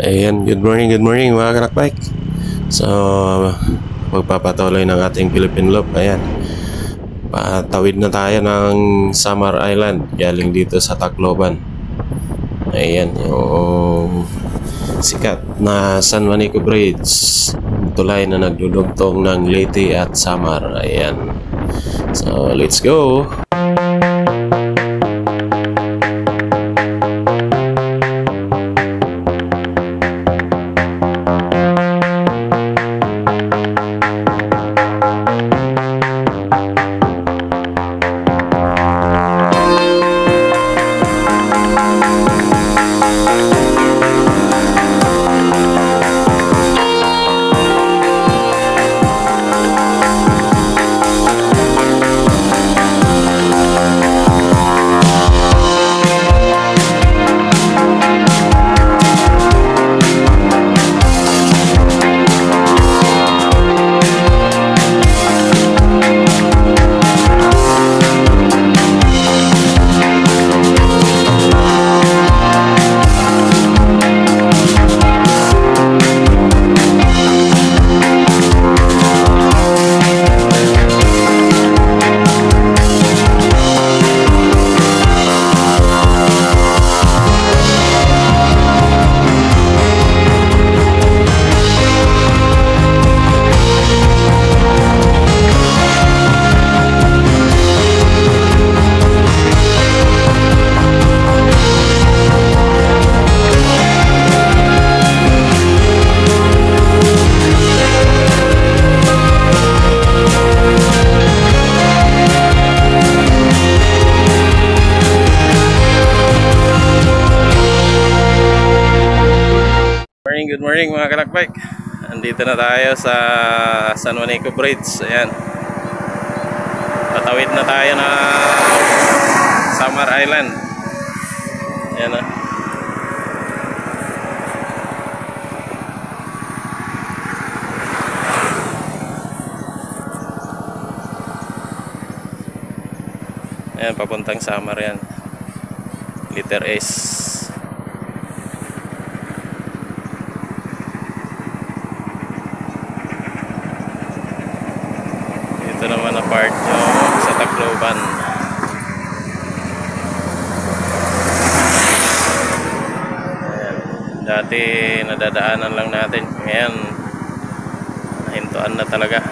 Ayan, good morning mga kalakbike. So, magpapatuloy ng ating Philippine Loop. Ayan, patawid na tayo ng Samar Island galing dito sa Tacloban. Ayan, yung sikat na San Juanico Bridge, tulay na nagdudugtong ng Leyte at Samar. Ayan, so let's go. Good morning mga kalakbike. Andito na tayo sa San Juanico Bridge. Ayan, patawid na tayo na Samar Island. Ayan na. Ayan, papuntang Samar yan. Letter S. Ito naman na part yung sa Tacloban. Ayan. Dati nadadaanan lang natin. Ngayon nahintuan na talaga.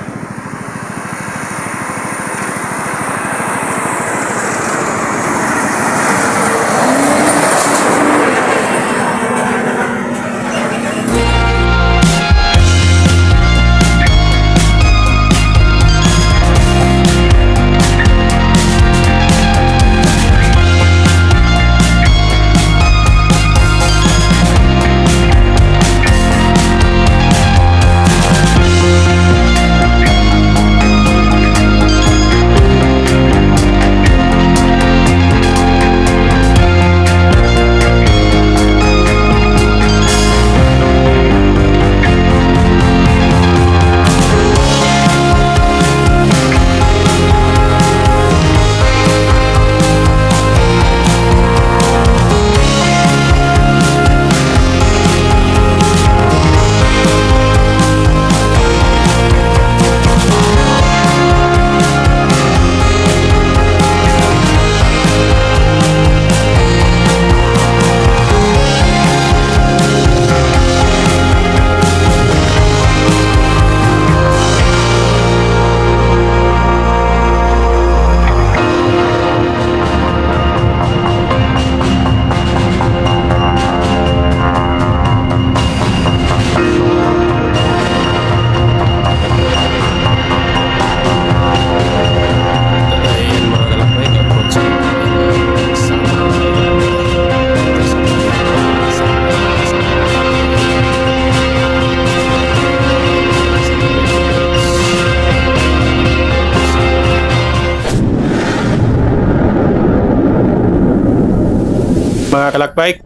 Mga kalakbike,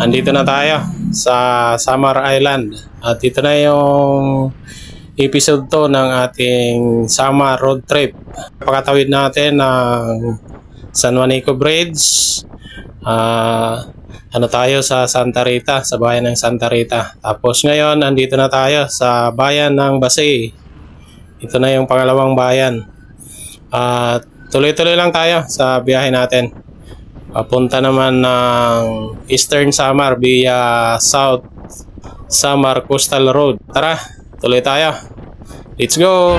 andito na tayo sa Samar Island at ito na yung episode 2 ng ating Samar road trip. Pakatawid natin ng San Juanico Bridge. Ano tayo sa Santa Rita, sa bayan ng Santa Rita. Tapos ngayon, nandito na tayo sa bayan ng Basay. Ito na yung pangalawang bayan. Tuloy-tuloy lang tayo sa biyahe natin. Papunta naman ng Eastern Samar via South Samar Coastal Road. Tara, tuloy tayo. Let's go!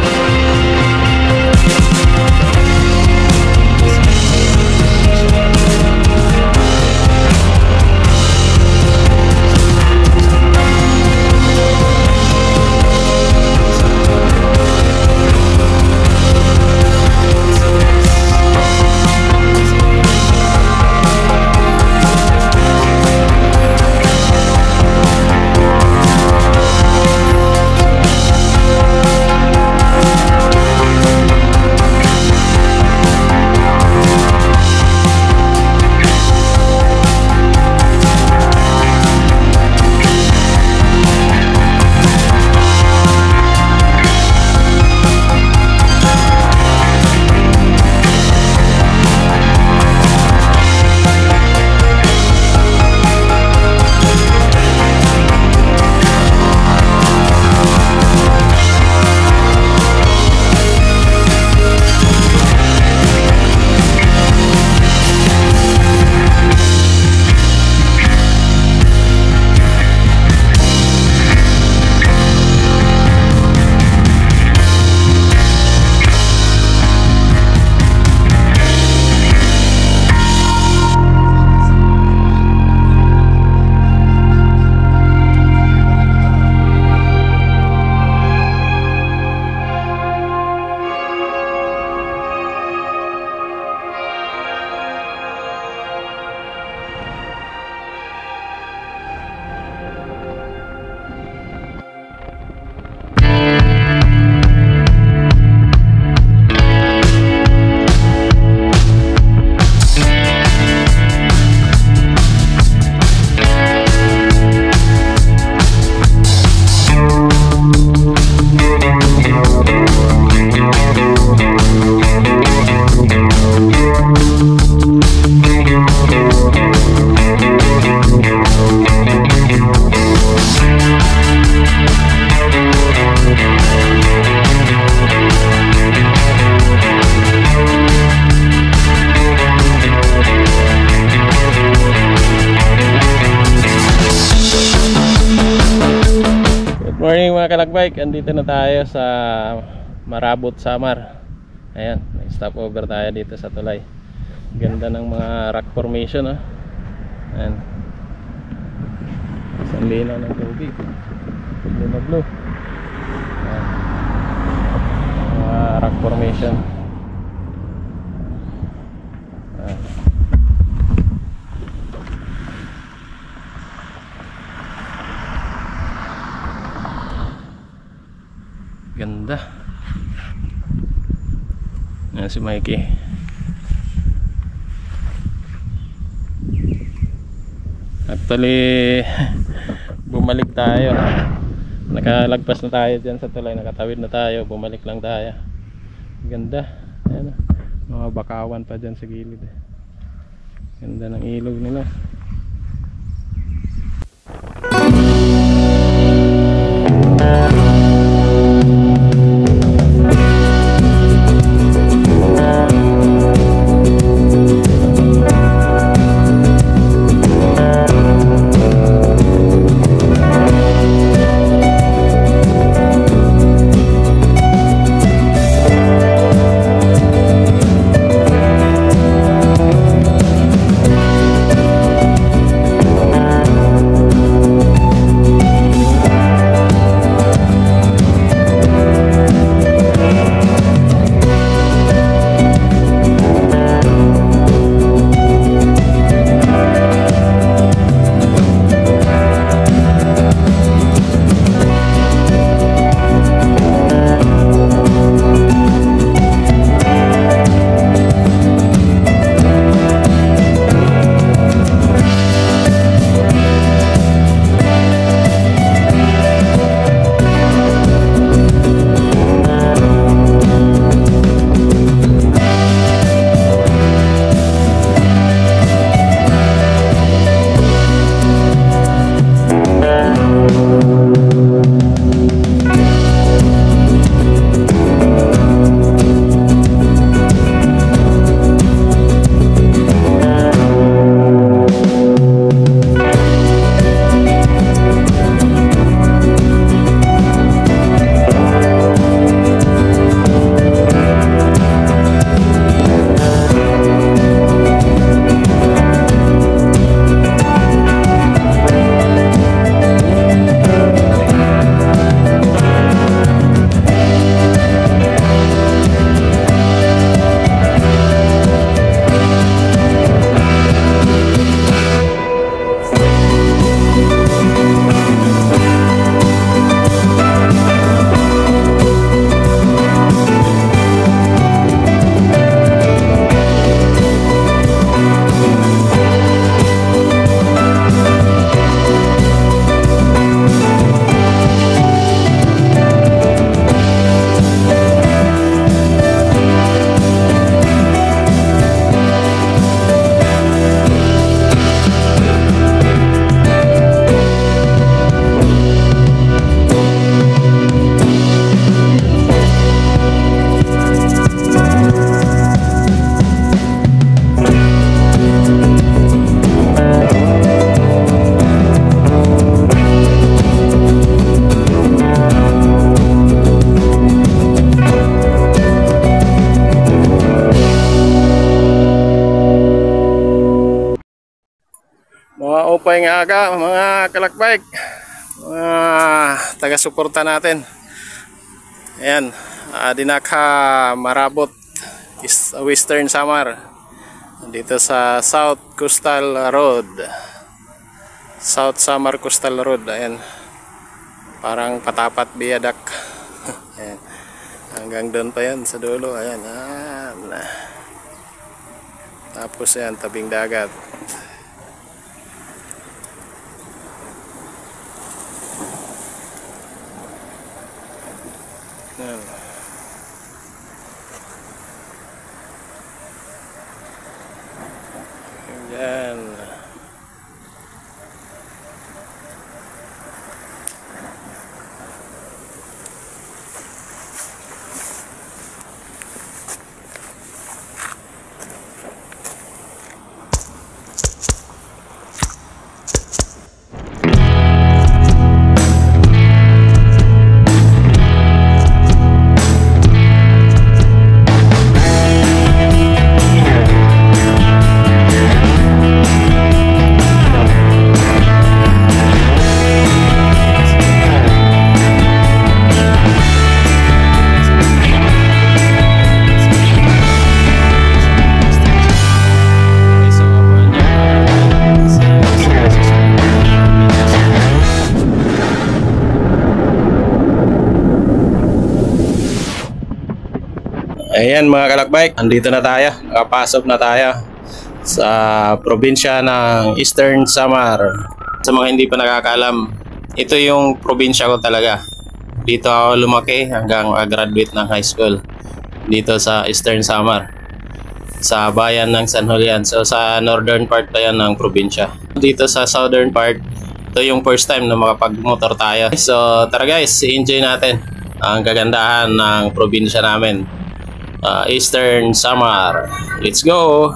Morning mga kalakbike, andito na tayo sa Marabot, Samar. Ayan, stop over tayo dito sa tulay. Ganda ng mga rock formation, oh. Ayan, isang linaw ng tubig, blue na blue. Ayan, mga rock formation. Ayan. Ganda. Yan si Mikey. Actually, bumalik tayo. Nakalagpas na tayo dyan sa tulay. Nakatawid na tayo. Bumalik lang tayo. Ganda. Ayan, mga bakawan pa dyan sa gilid. Ganda ng ilog nila. maupay nga aga mga kalakbike, mga taga-suporta natin. Ayan, dinaka marabot is Western Samar dito sa South Coastal Road, South Samar Coastal Road. Ayan, parang patapat biyadak. Ayan, hanggang doon pa yan sa dulo. Ayan, tapos yan, tabing dagat. Yan. Yan. Ayan mga kalakbike, andito na tayo, nakapasok na tayo sa probinsya ng Eastern Samar. Sa mga hindi pa nakakaalam, ito yung probinsya ko talaga. Dito ako lumaki hanggang graduate ng high school, dito sa Eastern Samar, sa bayan ng San Julian. So sa northern part pa yan ng probinsya. Dito sa southern part, ito yung first time na makapag-motor tayo. So tara guys, enjoy natin ang kagandahan ng probinsya namin, Eastern Samar. Let's go!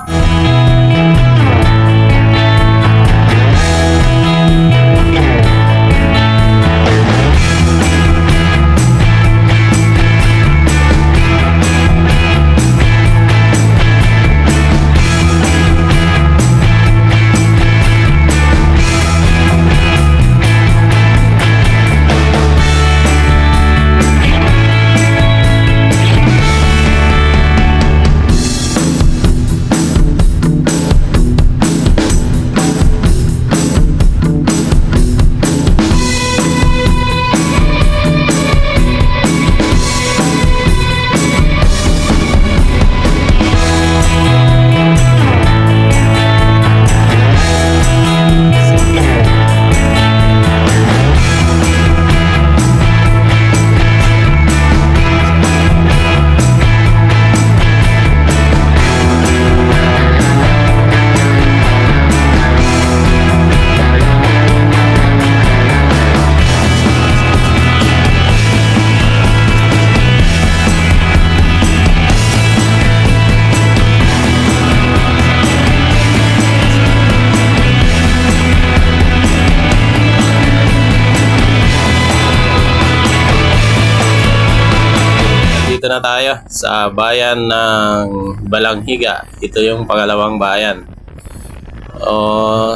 Dito na tayo sa bayan ng Balanghiga. Ito yung pangalawang bayan.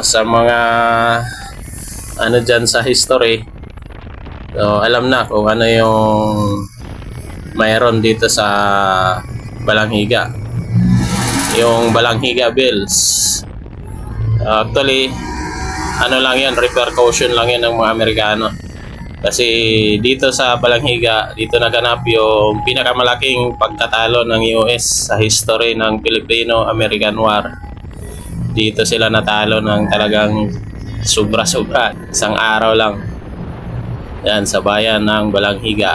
Sa mga ano dyan sa history, so alam na kung ano yung mayroon dito sa Balanghiga. Yung Balanghiga Bills. Actually, ano lang yan, repercussion lang yan ng mga Amerikano. Kasi dito sa Balanghiga, dito naganap yung pinakamalaking pagkatalo ng US sa history ng Filipino-American War. Dito sila natalo ng talagang sobra-sobra. Isang araw lang. Yan, sa bayan ng Balanghiga.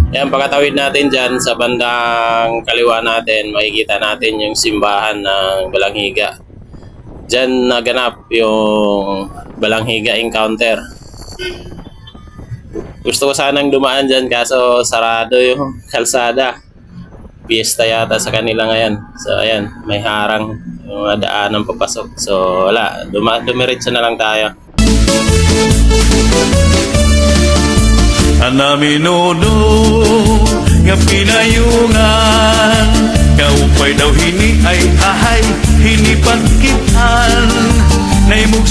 Yan, pagkatawid natin dyan sa bandang kaliwa natin, makikita natin yung simbahan ng Balanghiga. Dyan naganap yung Balanghiga encounter. Gusto ko sanang dumaan dyan kaso sarado yung kalsada. Fiesta yata sa kanila ngayon. So ayan, may harang yung mga daanan papasok. So wala, dumiretso na lang tayo. Anaminuno nga pinayungan, kaupay daw hini ay ahay hinipagkitan. Naimug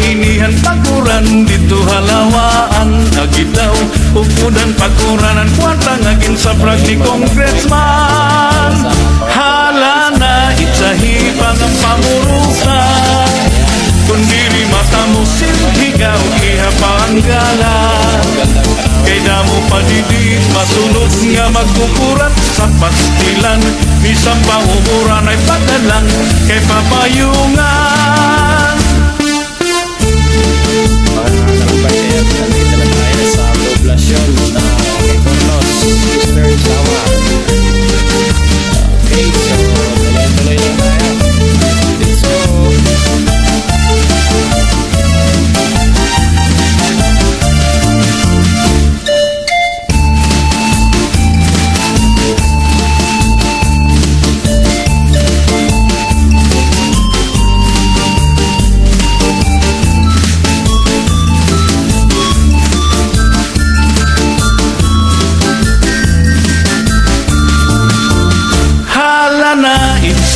inihan paguran dito halawaan, agitaw upudan paguranan kwarta ngagin sa prag ni Congressman. Hala na itsahi pang ang pamurukan, kundiri mata mo silhigaw ihapanggala. Kay damo padidit masunod nga magkukurat sa pastilan, bisang pangukuran ay padalang kay papayungan. Nandito na tayo sa poblasyon na Cornos, Eastern Samar. Okay, so tuloy-tuloy lang tayo. Let's go!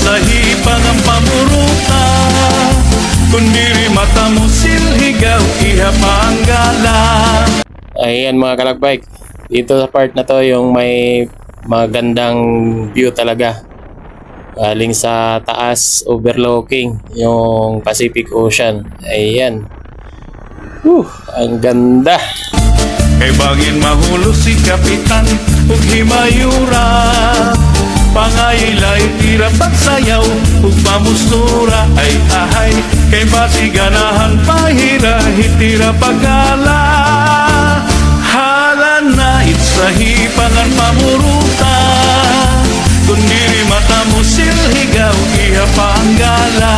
Sahipang ang pamuruta, kundiri mata mo silhigaw ihapanggala. Ayan mga kalagbike, dito sa part na to yung may magandang view talaga. Galing sa taas, overlooking yung Pacific Ocean. Ayan. Ang ganda. Kay bangin mahulo si Kapitan ug himayura, pangayilay tira pagsayaw ug pamustura ay ahay. Kay pasiganahan pahira hitira pagala. Hala na itsahipangan pamuruta, kundiri mata mo silhigaw ihapanggala.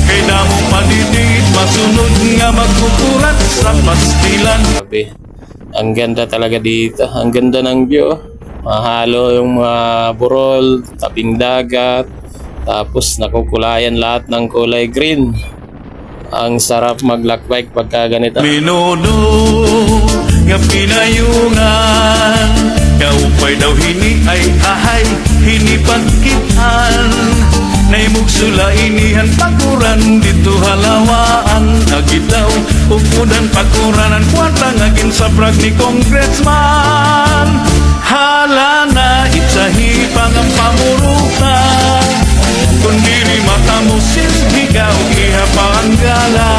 Kay damo padidit masunod nga magkukurat sa pastilan. Sabi, ang ganda talaga dito. Ang ganda ng view. Mahalo yung mga burol, tabing dagat, tapos nakukulayan lahat ng kulay green. Ang sarap maglakbike pagka ganito. Minuno nga pinayungan, kaupay daw hini ay ahay hinipagkitan. Naimug inihan paguran dito halawaan, agitaw upudan paguranan kwarta ngagin sa prag ni Congressman. Hala na itsahi pang ang pamuruta, kundiri mata mo silhigaw ihapanggala.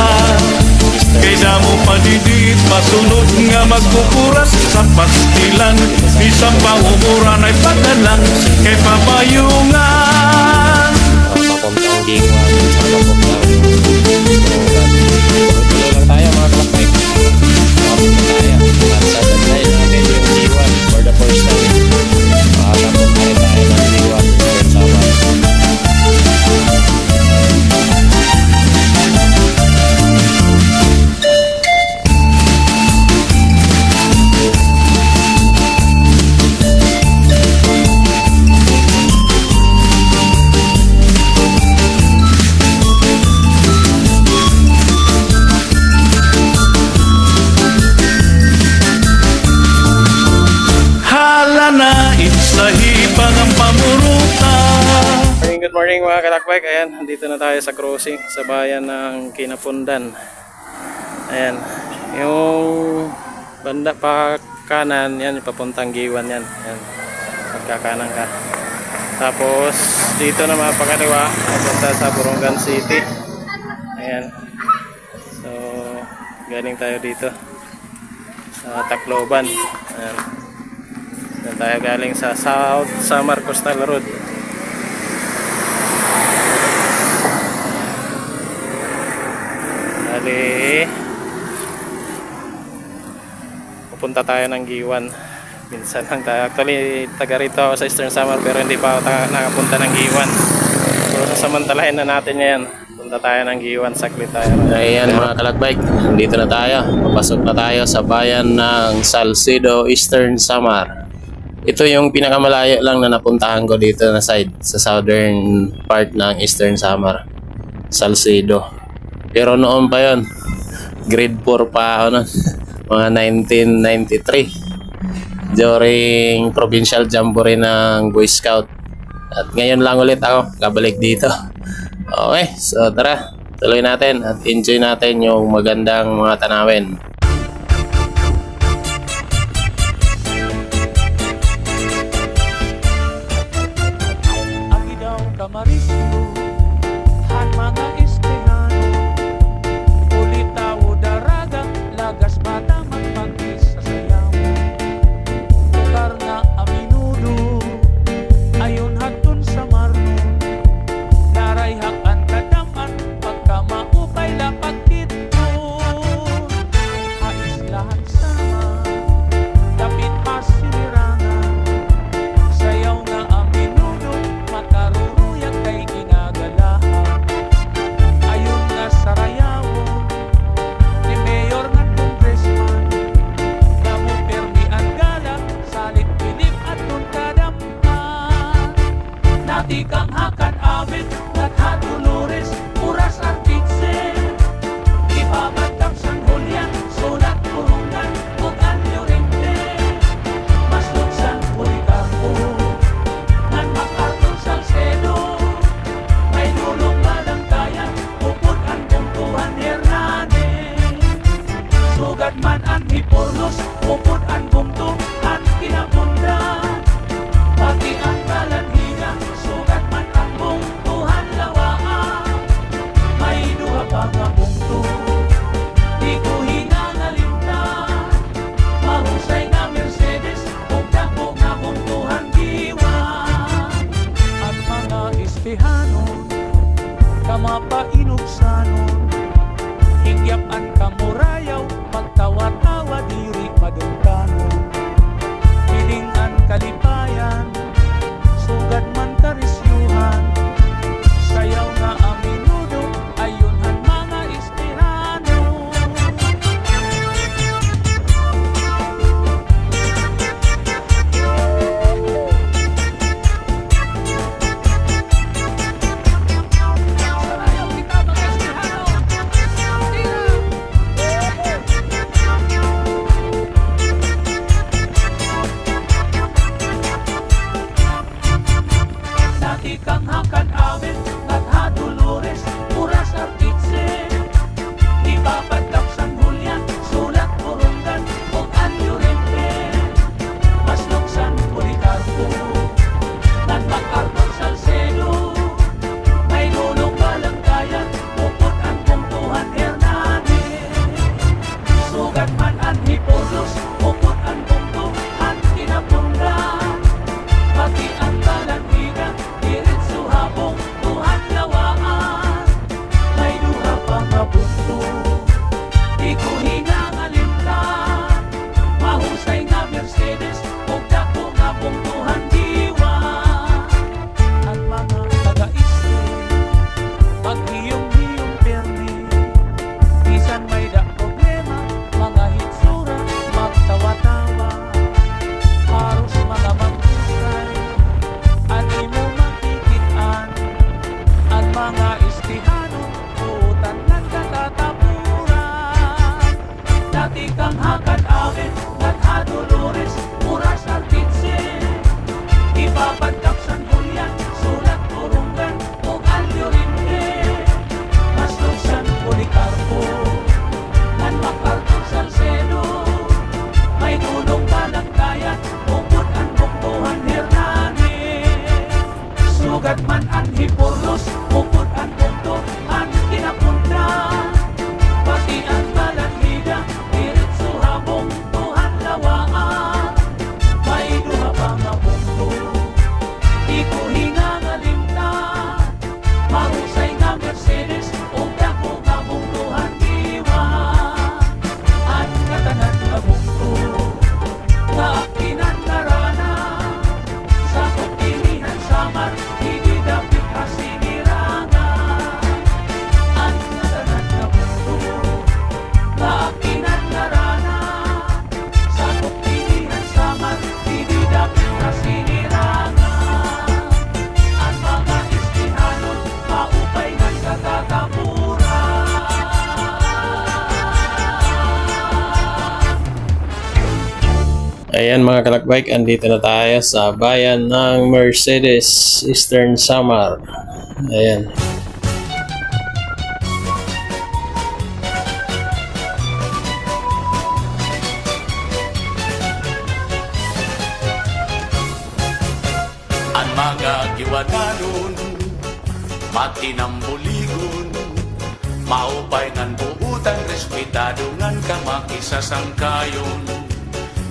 Kay damo padidit masunod nga magkukuras sa pastilan, bisang pangukuran ay padalang kay papayungan. Papuntang Gingwan sa papuntang tuloy lang tayo mga kalakbike. Papunta tayo at sasandayin natin yung Gingwan for the first time. Makapunta rin tayo ng Gingwan Eastern Samar. Good morning mga kalakbike. Ayan, nandito na tayo sa crossing sa bayan ng Kinapundan. Ayan, yung banda pa kanan, yan, papuntang Giwan yan. Ayan, pagkakanan ka. Tapos, dito na mapakaliwa, papunta sa Borongan City. Ayan. So, galing tayo dito sa Tacloban. Ayan. Doon tayo galing sa South Samar Coastal Road. Pupunta tayo ng Giwan. Minsan lang tayo. Actually, taga rito ako sa Eastern Samar pero hindi pa ako nakapunta ng Giwan. So, sasamantalahin na natin yan. Punta tayo ng Giwan, saglit tayo. Ayan mga kalagbike, dito na tayo. Papasok na tayo sa bayan ng Salcedo, Eastern Samar. Ito yung pinakamalayo lang na napuntahan ko dito na side, sa southern part ng Eastern Samar, Salcedo. Pero noon pa yon, grade 4 pa ako nun, mga 1993, during provincial jamboree ng Boy Scout. At ngayon lang ulit ako kabalik dito. Okay, so tara, tuloy natin at enjoy natin yung magandang mga tanawin. Agidaw kamarisyo, han mga istihano, ulit tao daraga, lagas bata magpagis sa sayaw. Tukar na aminudo, ayon hatun sa marno, naray hakan kadaman, pagka maupay lapag dito. Hais lahat sama, dapit masinirangan, sayaw nga aminudo, makaruruyag kay ginagalahan. Ayon nga sarayawon, ni Mayor nga Congressman, kamo permi ang gala, salit pilip at nun kadampan. Nati kang hakan amin, Gatha Dolores, Puras Artitse, ibabatang San Julian, Sulat Kurungan, ug Anyo Rente, Maslot San Policarpo, ngan MacArthur Salcedo, may dulong balangtayan, upod ang Bungtuhan Hernandez, sugat man ang Hiporlos, upod ang Bungtuhan Kinapundan, pati ang Balanhiga, sugat man ang Bungtuhan Lawaan, may duha pa nga bungto, di ko hinangalimtan, mahusay nga Mercedes, ug dako nga Bungtuhan Giwan. Ang mga istihanon, kamapainugsanon, hingyap ang kamurayaw, magtawa-tawa diri madungkanon, piling ang kalipayan, sugad man karisyuhan, sayaw nga aminudo, ayon han mga istihano. Sarayaw kita mga istihano, dati kang hakan amin, Gatha Dolores, Puras Artitse, ibabatang San Julian, Sulat Kurungan, ug Anyo Rente, Maslok San Policarpo, ngan MacArthur Salcedo, may dulong balangtayan, upod ang Bungtuhan Hernandez, sugat man ang Hiporlos, upod ang Bungtuhan Kinapundan, pati ang Balanhiga, diretso habong Tuhan Lawaan, may duha pa nga bungto, di ko hinangalimtan, mahusay nga Mercedes, ug dako nga Bungtuhan Giwan. Ang mga taga-iste, paghiyong-hiyong permi, bisan may da problema, mga hitsura, magtawa-tawa, haros mga magkusay, at imo makikitaan, ang mga istihano, utan ng katatapuran. Dati kang hakan amin, Gatha Dolores, Puras Artitse, ibabatang San Julian, Sulat Kurungan, ug Anyo Rente, Maslok San Policarpo, ngan MacArthur Salcedo, may dulong balangtayan, upod ang Bungtuhan Hernandez, sugat man ang Hiporlos, upod ang Bungtuhan Kinapundan, pati ang Balanhiga, diretso habong Tuhan Ayan mga kalakbike, andito na tayo sa bayan ng Mercedes, Eastern Samar. Ayan. Ang mga giwadanon, matinambuligon, maupay ngan buutan, respetado ngan kamakisasangkayon.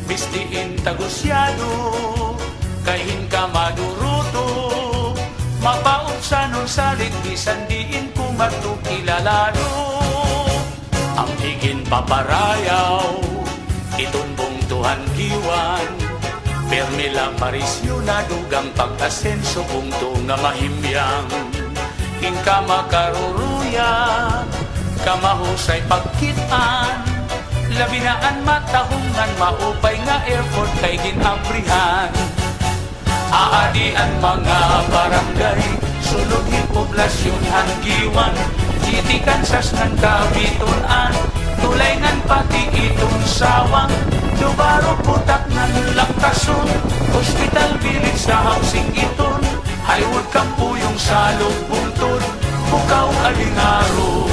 Bistiin tagusyado, kahin ka maduruto, mapaunsanon sa ligbisan diin kumatukilalano. Ang higin paparayaw, itunbong tuhan giwan, permila parisyo na dugang pag-asenso bungto nga mahimyang. Inka makaruruya, kamahusay pagkitaan, labinaan matahungan, maupay nga airport kay ginabrihan. Aadian mga barangay, sulugin poblasyon hanggiwan, itikan sas ng kabitunan, tulay ngan pati itong sawang, dubaro putak ng laktason, hospital village sa housing iton, Highwood kampuyong salog buntod, bukaw alingaro.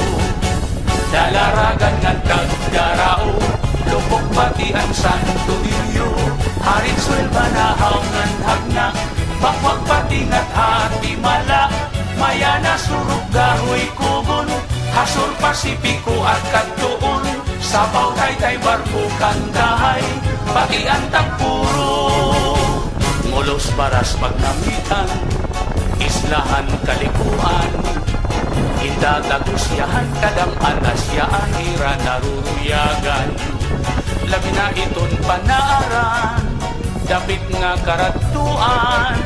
Dalaragan ngan kagdarao, lupok pati ang Santo Niño, harit swelba na haungan hagna, bakwag pati ngat hati mala, mayana surug gahoy kugon, hasur Pasipiko at Kantuon, sabaw taytay barko kandahay, pati ang tagpuro. Ngulos baras pagnamitan, islahan kalikuan, Indadagusyahan kadam anasyaan ira naruruyagan, labi na iton panaaran, dapit nga karatuan,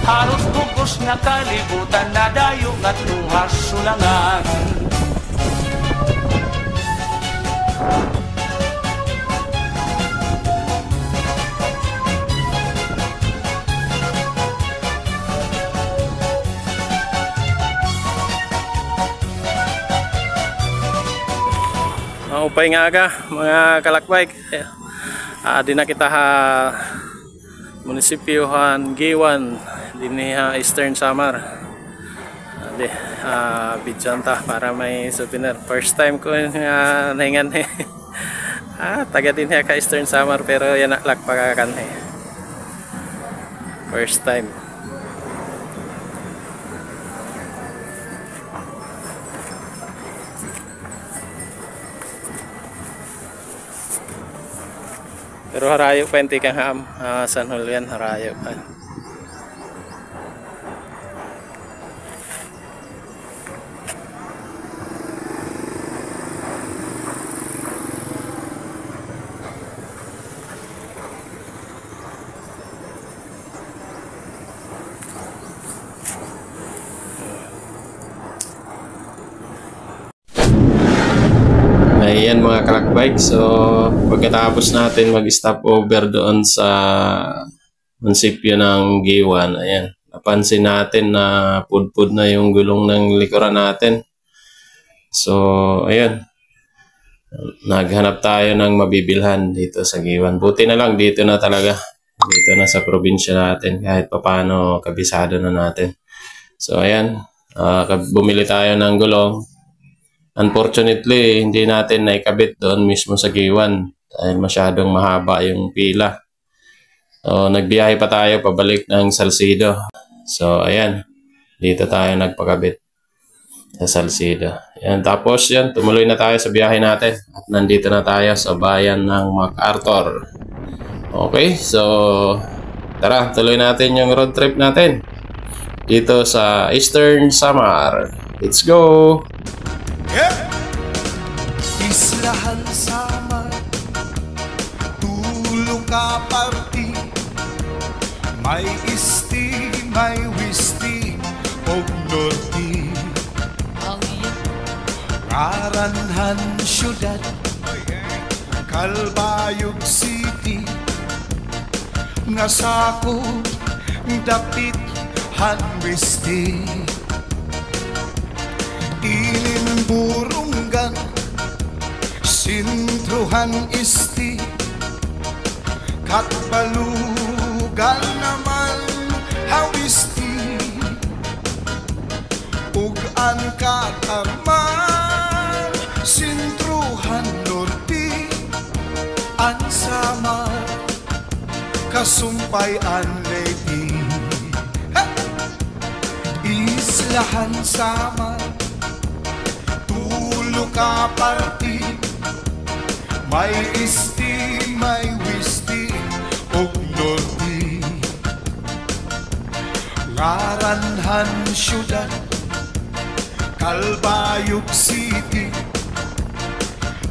halos bugos nga kalibutan na dayo at luhas sulangan. Upay nga aga mga kalakbike. Di na kita ha munisipyohan Giwan dinhi Eastern Samar. Bidyan ta para may souvenir. First time ko nga nahingan taga din ka Eastern Samar pero yan naklak pagakan first time. Pero harayo pa yung tikang ham, San Julian, harayo pa. Ayan mga kalakbike, so pagkatapos natin mag-stop over doon sa munisipyo ng Giwan, ayan, napansin natin na pudpud na yung gulong ng likuran natin. So ayan, naghanap tayo ng mabibilhan dito sa Giwan. Buti na lang dito na talaga, dito na sa probinsya natin, kahit papano kabisado na natin. So ayan, bumili tayo ng gulong. Unfortunately, hindi natin naikabit doon mismo sa Giwan dahil masyadong mahaba yung pila. So, nagbiyahe pa tayo pabalik ng Salcido. So, ayan. Dito tayo nagpakabit sa Salcido. Ayan. Tapos, yan. Tumuloy na tayo sa biyahe natin. At nandito na tayo sa bayan ng MacArthur. Okay. So, tara. Tuloy natin yung road trip natin. Dito sa Eastern Samar. Let's go! Islahan Samar, tulong ka parti, may isti, may wisti, og norti. Karanhan syudad, Calbayog City, nasako dapit han wisti. Ilimburunggan, sintruhan isti, katbalugan naman hawisti ug ang katarman sintruhan norte ang samar kasumpay ang lady islahan samar tulo ka parti may isti may wisti ug norte ngaranhan syudad Kalbayog City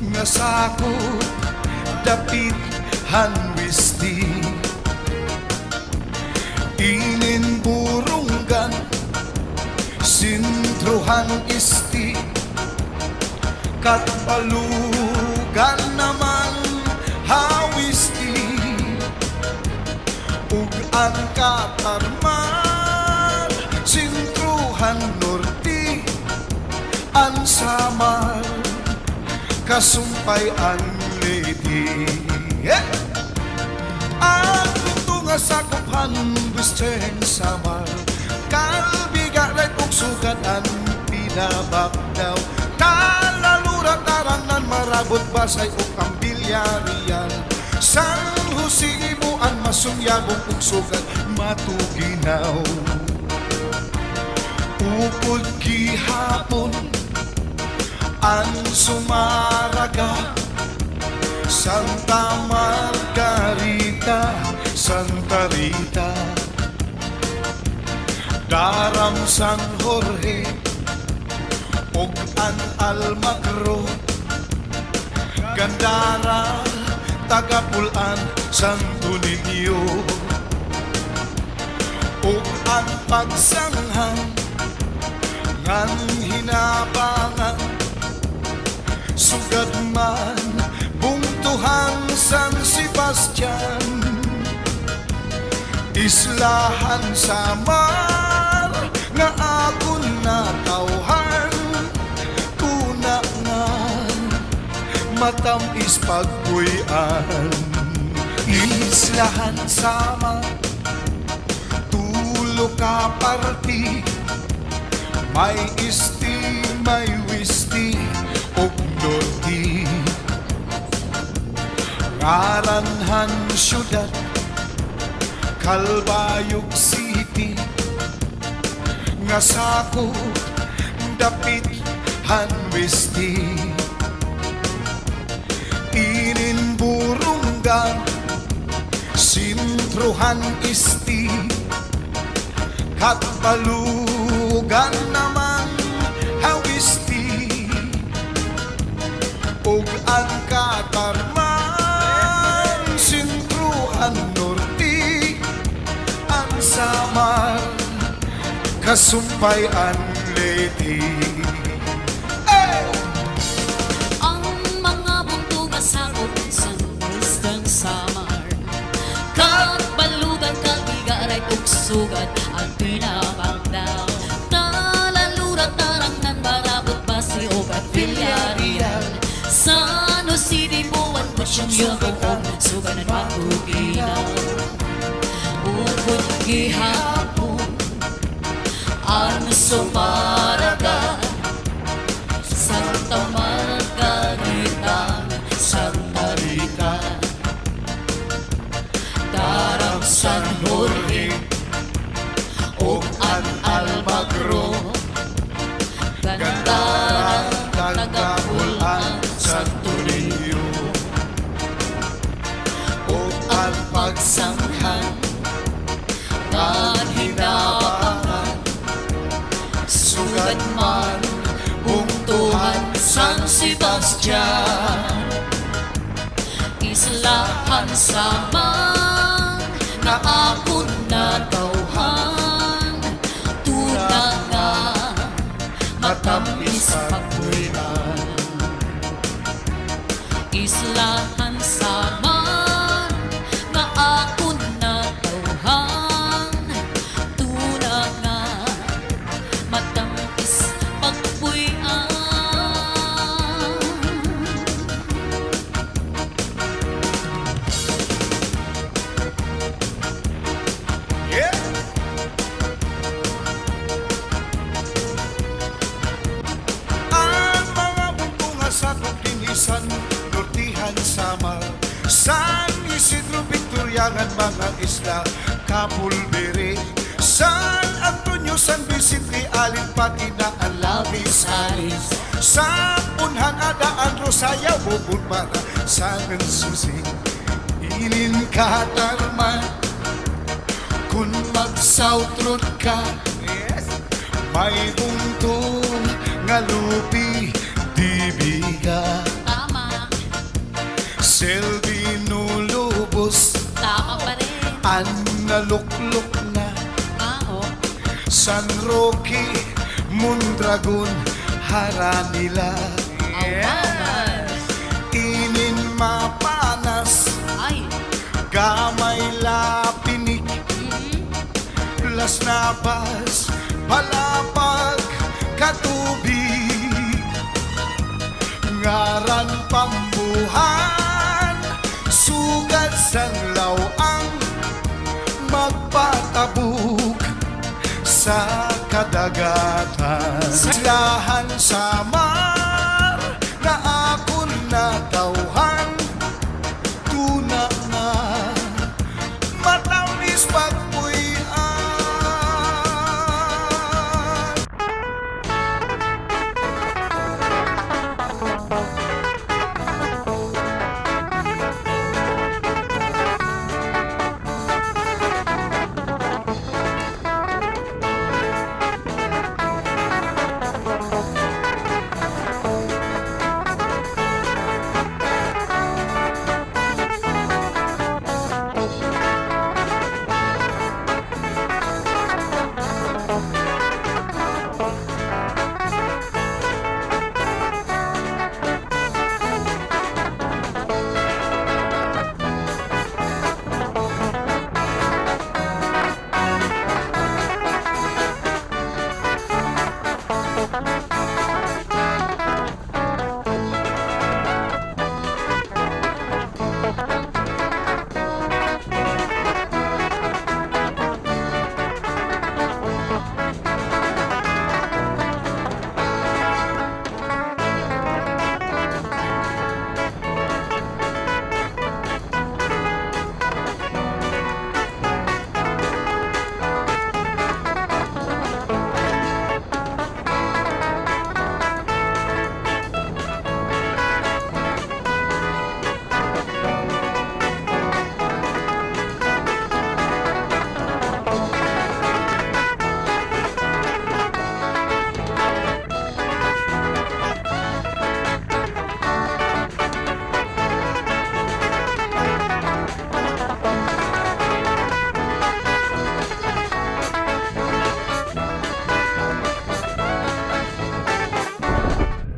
nga sakop dapit hanwisti inin burunggan sintruhan isti katbalugan naman hawisti ug ang katarman sintruhan norte ang samar kasumpay ang lady ang ito nga sakuphan western samar kalbigaray ug sugat ang pinabakdaw kalalurat arangan marabot basay ug ang bilyarian San Jose imuan masunyabong ug sugat matuginaw upod gihapon ang sumaraga Santa Margarita, Santa Rita Daram San Jorge ug ang Almagro Gandara, Tagapulan, Santo Niño ug ang pagsanghan ngan hinabangan sugad man bungtuhan San Sebastian islahan samar nga akon natawhan tuna nga matamis pagpuy-an islahan samar tulo ka parti may isti may wisti ug norte ngaranhan syudad Kalbayog City nga sakop dapit hanwisti inin burunggan sintruhan isti katbalugan naman hawisti ug ang katarman sintruhan norte ang samar kasumpay ang lady Ang mga buntuga sakop sa Western Samar katbalugan kabigaray ug sugat ang pinabakdaw talalurat tarangan marabot basi ug ang Villarreal San Jose buwan mo siyang yukong suganan matuginaw upod gihapon ang sumaraga Santa Margarita, Santa Rita Daram San Jorge ug ang Almagro Gandara, Tagapulan, Santo Niño ug ang pagsanghan ngan hinabangan sugad man bungtuhan San Sebastian islahan samang na akon natawhan tuna nga matamis pagpuinan islahan samang na akon natawhan tuna nga matamis pagpuian Bulacan, Samar, San Isidro, Victorianan, mga isla, Capulbere, San Antonio, San Vicente, Alin, Patina, Alabis, Aris, San Punhan, Adaan, Rosaya, Bubun, Mara, San Susing, Ilin, Katarman. Kung mag-South Road ka, may buntong nga lupi, dibiga. Tama. Selvino Lubos, Tama pa rin. ang naluklok na. Oo. San Roque, Mondragon, Haranila. Awanas. Inin Mapanas, Ay. Gamay Lapinik, Las Napas, Palapag, Katubig, Ngaran Pambuhan, Sugat Sanlaw ang magpatabog sa kadagatan. Silahan Samar na akon natawhan, tuna nga matamis pagpuyan.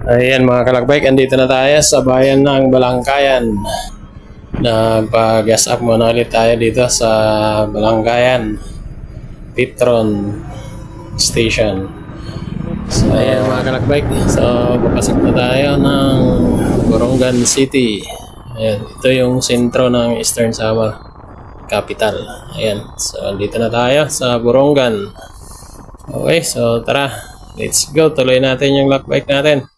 Ayan mga kalakbike, andito na tayo sa bayan ng Balangkayan. Nagpa-gas up muna ulit tayo dito sa Balangkayan Petron Station. So ayan mga kalakbike, so papasok na tayo ng Borongan City. Ayan, ito yung sentro ng Eastern Samar Capital. Ayan, so andito na tayo sa Borongan. Okay, so tara, let's go, tuloy natin yung lakbike natin.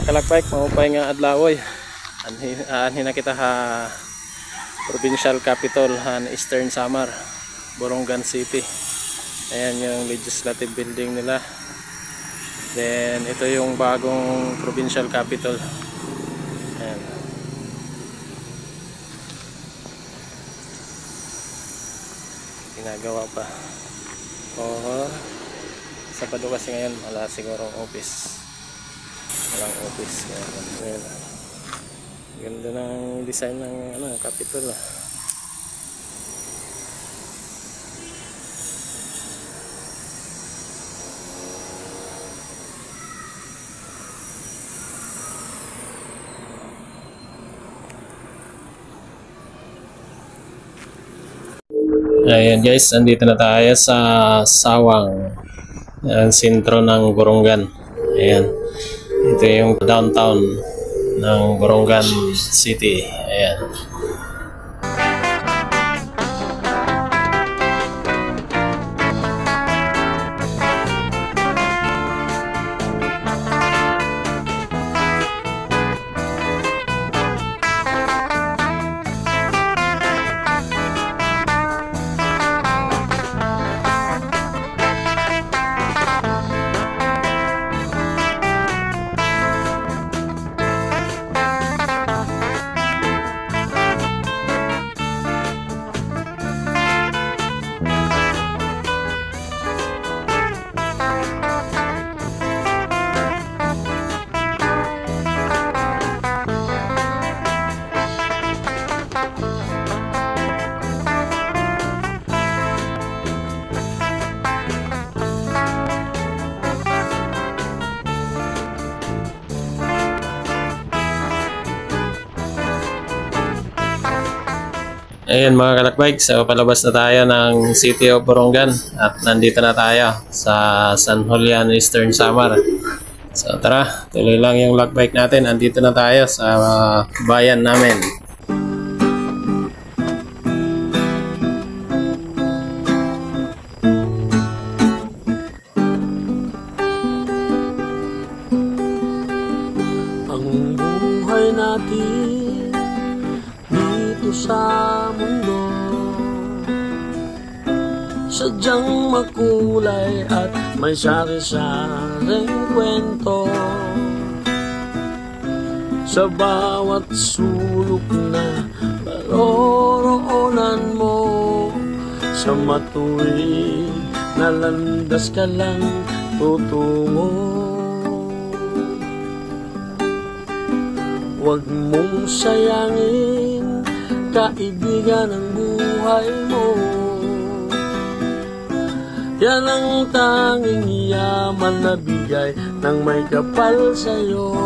Kalakbike, maupay nga adlawoy. Anhin na kita ha provincial capital han Eastern Samar. Borongan City. Ayan yung legislative building nila. Then ito yung bagong provincial capital. Ayan. Ginagawa pa. Sabado kasi ngayon, wala sigurong office. Walang office. Ayan. Ganda ng design ng capital . Ayan guys, nandito na tayo sa Sawang, ang sentro ng Borongan. Ayan, ito yung downtown ng Borongan City. Ayan. Ayan mga kalakbike, so palabas na tayo ng City of Borongan at nandito na tayo sa San Julian, Eastern Samar. So tara, tuloy lang yung lakbike natin. Nandito na tayo sa bayan namin. Ang buhay natin dito sa mundo sadyang makulay at may sari-saring kwento. Sa bawat sulok na paroroonan mo, sa matuwid na landas ka lang tutungo. Huwag mong sayangin, kaibigan, ang buhay mo. Yan ang tanging yaman na bigay ng may kapal sa'yo.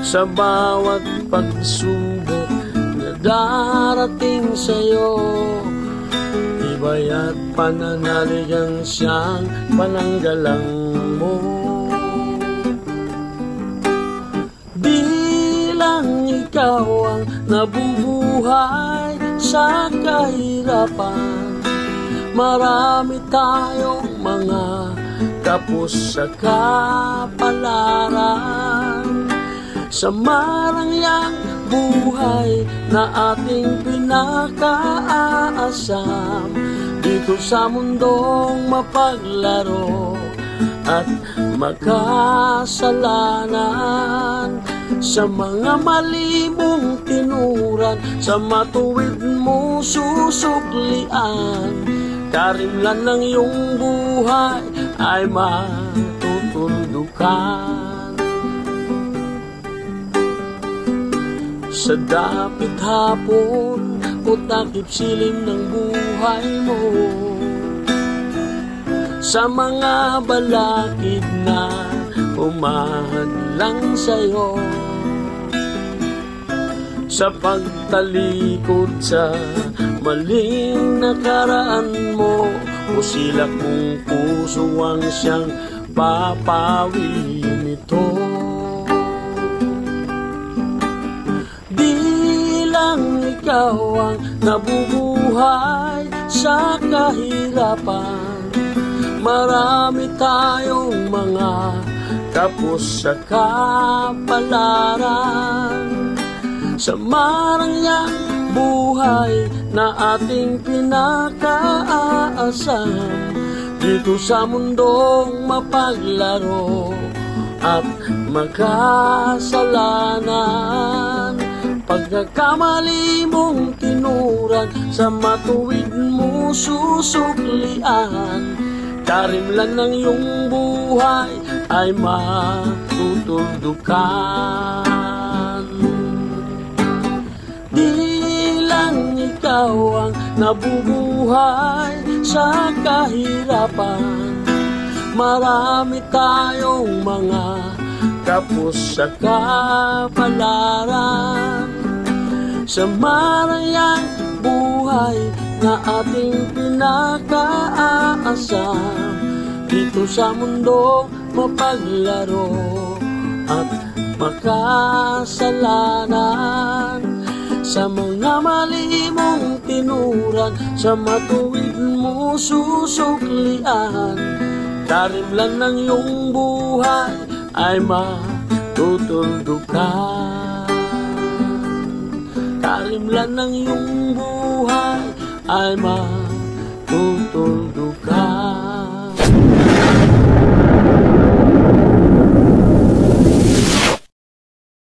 Sa bawat pagsubok na darating sa'yo, iba'y at pananaligang siyang pananggalang mo. Bilang ikaw ang nabubuhay sa kahirapan, marami tayong mga kapos sa kapalaran. Sa marangyang buhay na ating pinakaasam, dito sa mundong mapaglaro at makasalanan. Sa mga mali mong tinuran, sa matuwid mo susuklian, karimlan ng iyong buhay ay matutuldukan. Sa dapit hapon o takip silim ng buhay mo, sa mga balakid na umahadlang sa'yo, sa pagtalikod sa maling nakaraan mo, o silak mong puso ang siyang papawi nito. Di lang ikaw ang nabubuhay sa kahirapan, marami tayong mga kapos sa kapalaran. Sa marangyang buhay na ating pinakaasam dito sa mundong mapaglaro at makasalanan. Pagkakamali mong tinuran, sa matuwid mo susuklian. Karimlan ng iyong buhay ay matutuldukan. Di lang ikaw ang nabubuhay sa kahirapan. Marami tayong mga kapos sa kapalaran. Sa marayang buhay na ating pinakaasam dito sa mundo mapaglaro at makasalanan. Sa mga mali mong tinuran, sa matuwid mo susuklian. Karimlan ng iyong buhay ay matutuldukan. Karimlan ng iyong buhay ay